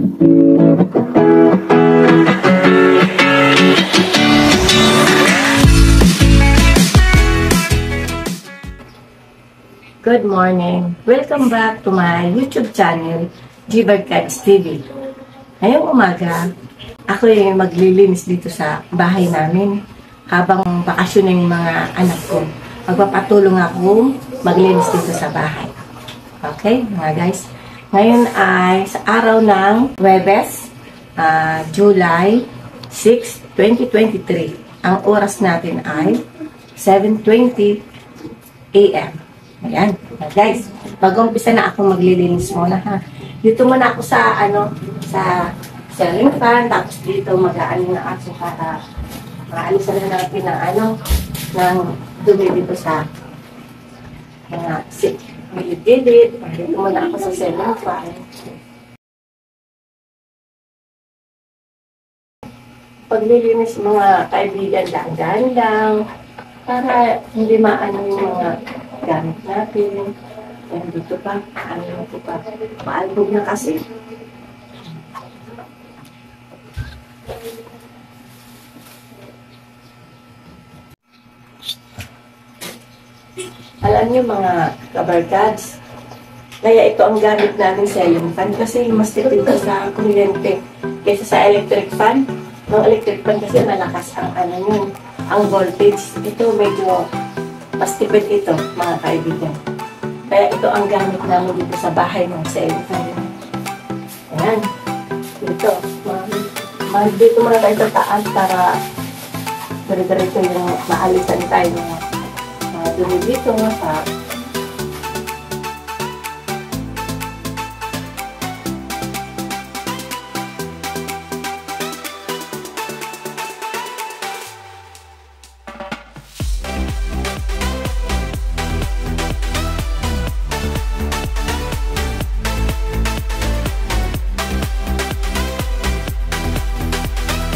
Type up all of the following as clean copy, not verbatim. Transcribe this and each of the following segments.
Good morning! Welcome back to my YouTube channel, Gbert Kids TV. Ngayong umaga, ako ay maglilinis dito sa bahay namin habang bakasyon ng mga anak ko. Magpapatulong ako maglinis dito sa bahay. Okay, mga guys? Ngayon ay sa araw ng Huwebes, July 6, 2023. Ang oras natin ay 7:20 AM. Ayan, guys, mag-umpisa na ako maglilinis muna, ha. Dito muna ako sa, sa ceiling fan, tapos dito mag-aano na ako para maalisan na natin ng dumi dito sa mga gilid-gilid. Dito muna ako sa ceiling fan. Paglilinis mga kaibigan, dahan-dahan lang, para hindi maano yung mga gamit natin. Yan dito pa. Maalbog na kasi. Alam niyo mga kabarkads, kaya ito ang gamit natin sa ceiling fan kasi mas tipid sa kuryente kaysa sa electric fan. Ng electric fan kasi malakas ang voltage. Ito medyo mas tipid ito, mga kaibigan. Kaya ito ang gamit namin dito sa bahay ng ceiling fan. Ayan. Dito. Dito muna tayo sa taas para dire-diretso yung maalisan tayo ng dumi dito sa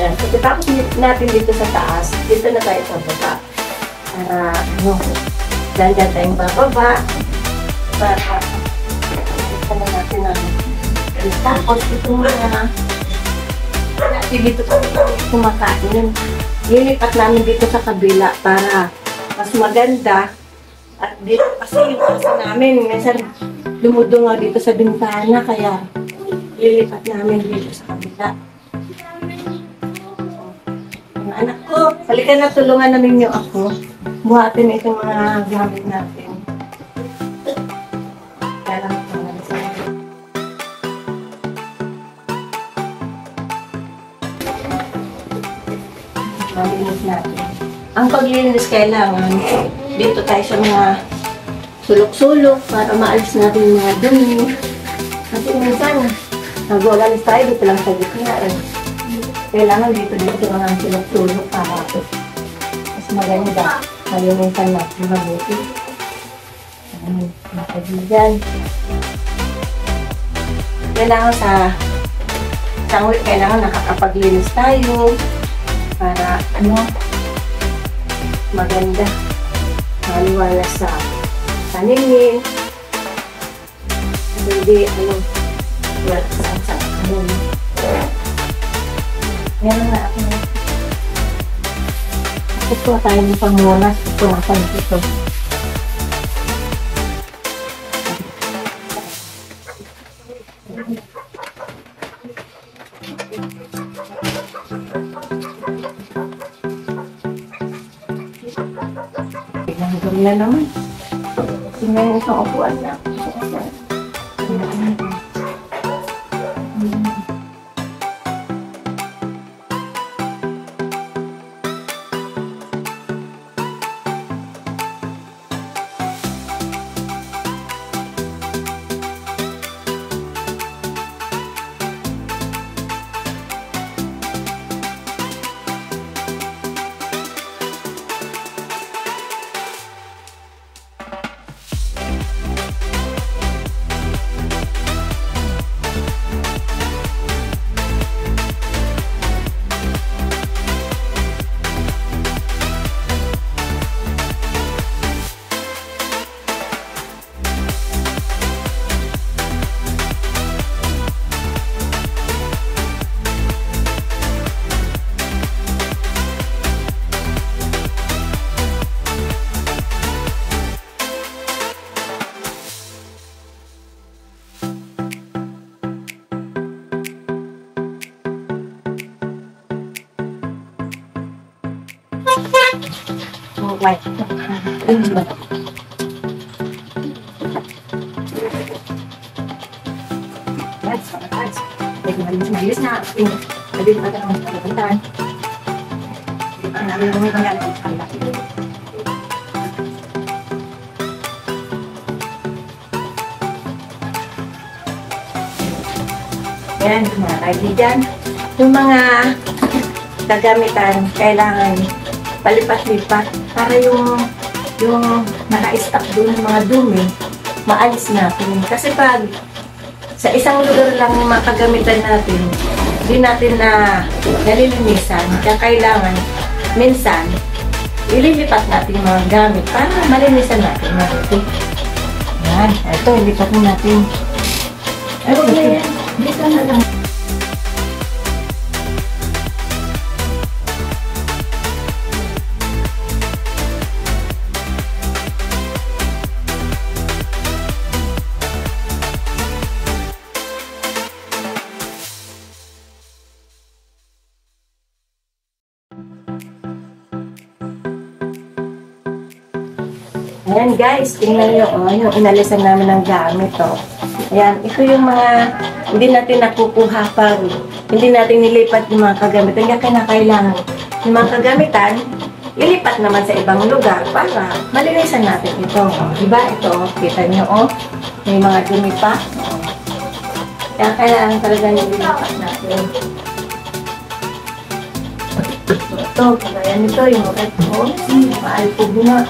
Yan. So, tapos natin dito sa taas, dito na tayo sa baba. Para, dyan tayong bababa. Para, ito na natin ang tapos, ito muna. Dito kami kumakain. Lilipat namin dito sa kabila para mas maganda. At dito, kasi yung kasi namin, minsan lumudungaw dito sa bintana, kaya lilipat namin dito sa kabila. Anak ko, halika na, tulungan na ninyo ako. Buhatin itong mga gamit natin. Kaya lang ito nga sa malinis natin. Ang paglinis kailangan, dito tayo sa mga sulok-sulok para maalis natin yung mga dumi. Kasi minsan, nagwagalis tayo dito lang sa gitna. Kailangan dito mga sulok-sulok para mas maganda. Malinisan natin mabuti. Mga kaibigan. Kailangan sa isang week, kailangan nakakapaglinis tayo para maganda. Maliwala sa paningin. Hindi, wala sa yan na ako. Ito tayo ng pangunas. Ito na tayo dito. Tingnan na naman. Tingnan yung isang upuan na. white. Bilis na. Pwede naman ang pagkakantaan. Ang namin naman yung pangyari ng kanila. Yan, mga kaibigan. Yung mga kagamitan, kailangan palipat-lipat para yung naka-stack doon ng mga dumi, maalis natin. Kasi pag sa isang lugar lang yung mga kagamitan natin, hindi natin na nalilinisan. Kaya kailangan, minsan, ililipat natin yung mga gamit para malinisan natin natin. Yan, ito, ilipat natin. Ay, huwag na yan. Dito na lang. Ayan guys, tingnan nyo, yung inalisan namin ng gamit, Ayan, ito yung mga hindi natin nakukuha pag hindi natin nilipat yung mga kagamitan. Kaya kailangan yung mga kagamitan, ilipat naman sa ibang lugar para malinisan natin ito. Diba? Ito, kita nyo, may mga dumi pa. Kaya kailangan talaga nilipat natin. Ito, kaya nito yung red hose, maalpog na,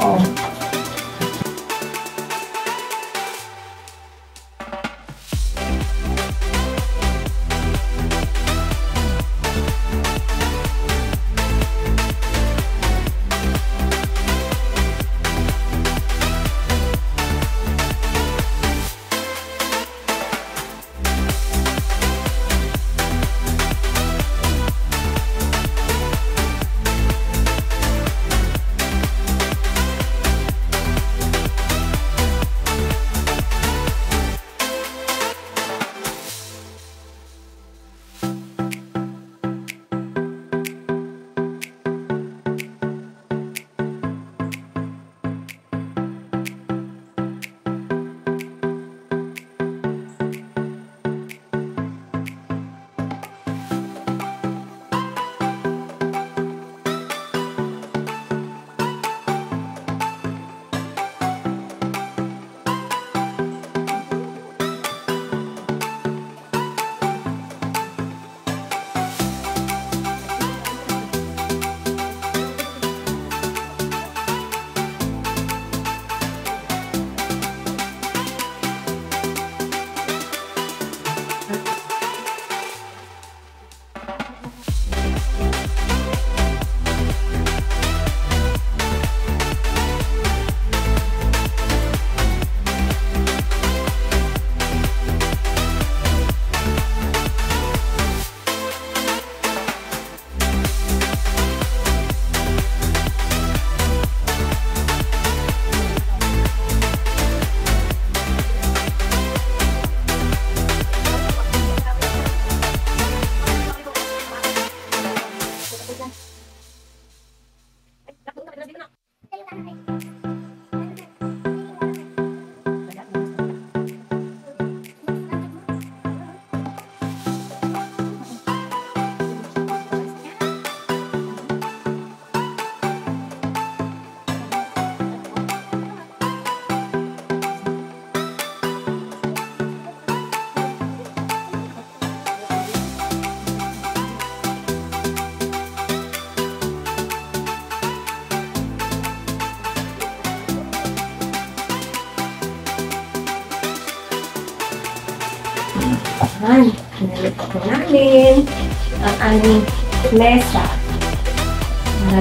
Ayan, nalipat po namin ang aming mesa.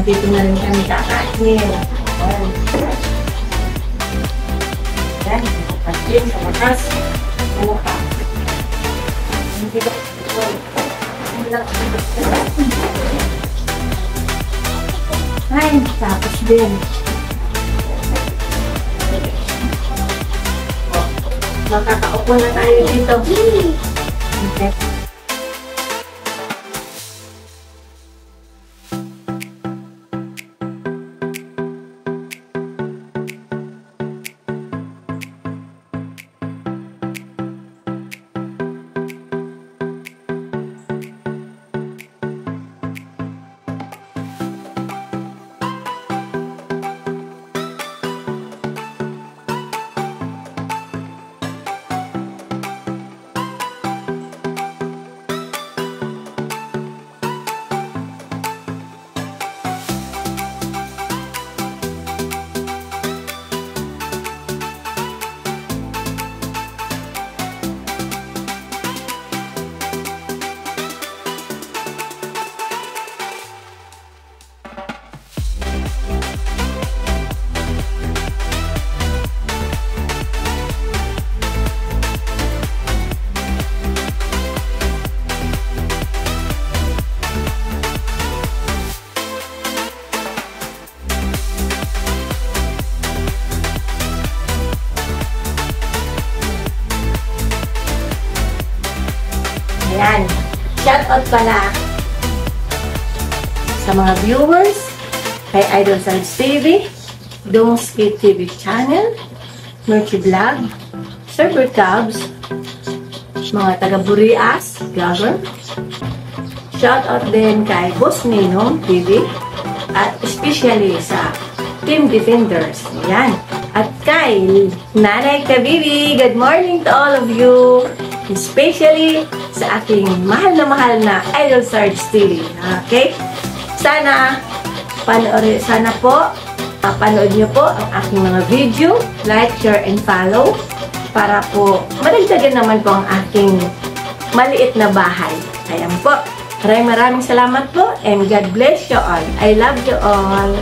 Dito na rin kami kakain. Ayan. Ayan, kapatid sa matas. Ano pa? Hindi ba? Ay, tapos din. Makakaupo na tayo dito. Okay. Yan. Shoutout pala sa mga viewers, kay Idol Sarge TV, Dongski TV Channel, Merchie Vlog, Server Cubs, mga taga-Burias, vlogger. Shoutout din kay Boss Ninong TV, at especially sa Team Defenders. Yan. At kay Nanay Kabibi, good morning to all of you. Especially sa aking mahal na Idol Sarge TV. Okay? Sana po panood nyo po ang aking mga video, like, share, and follow para po madagdagan naman po ang aking maliit na bahay. Ayan po. Maraming salamat po and God bless you all. I love you all.